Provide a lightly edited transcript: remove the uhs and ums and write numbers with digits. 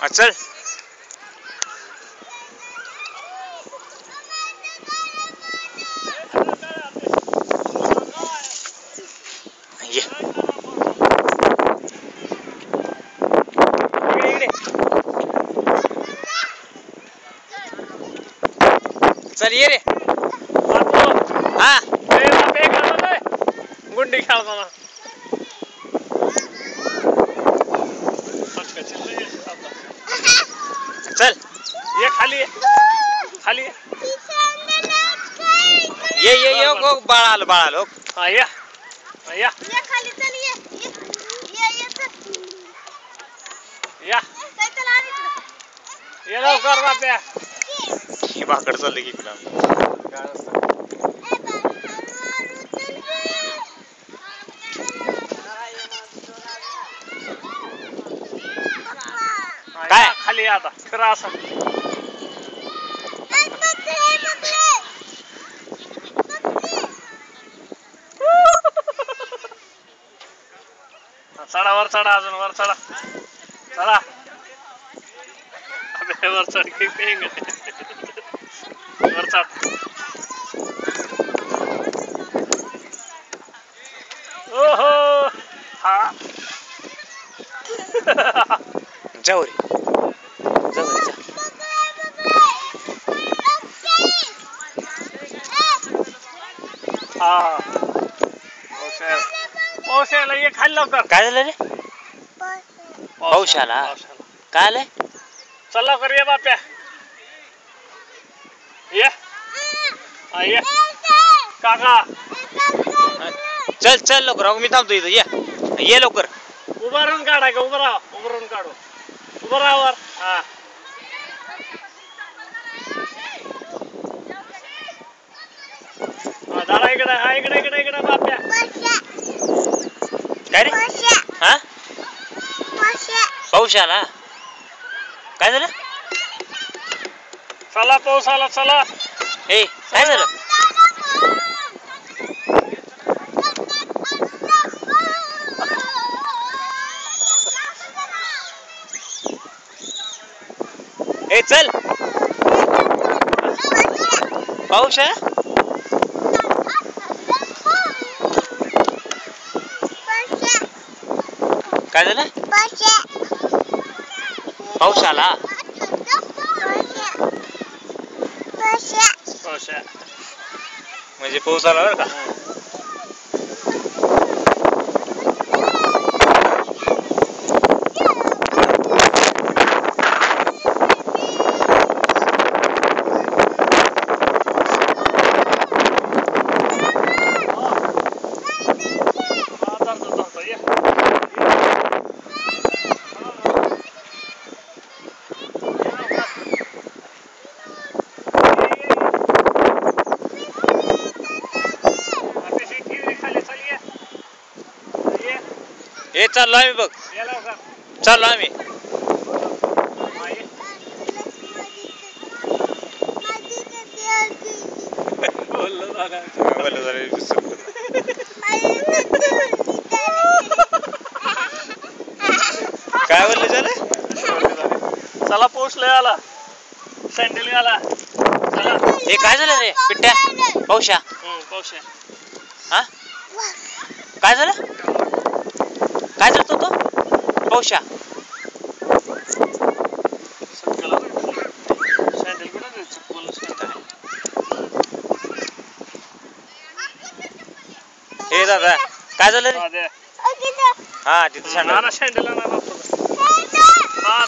चल ये चल ये रे हा गुंडी खेळताना चल ये खाली खाली ये बाळाल बाळाल हो हा या या खाली चल ये या ये लवकर बाप्या हे बाकड चाललं की इकडं काय खाली आता फिरा असं चढा वर चढा अजून वर चढा चला अबे वर चढ की पेंग वर चढ ओहो हा जाऊ रे जा हा पावसाळ्याला ये खाली लवकर काय झालं रे पावसाला काय आलंय चल लवकर ये बाप्या ये हा ये काका चल चल लवकर मी थांबतो इथं ये लवकर उभा राहून काढाय का उभं राहा उभं राहून काढू उभं राहावर हा दादा इकडे हा इकडे बाप्या काय रे हा पाऊस आला काय झालं चला पाऊस आला चला ए काय झालं ए चल पाऊस आहे काय झालं पाऊस आला म्हणजे पाऊस आला बरं का ए चाललो आम्ही बघ चाललो आम्ही काय बोलले झालं चला पोचले आला सँडल आला चला हे काय झालं रे पिट्ट्या पावशा पावसा हा काय झालं काय झालं तो पावशा सँडल कुठे हे दादा काय झालं रे सँडल हा तिथं सँडल आणा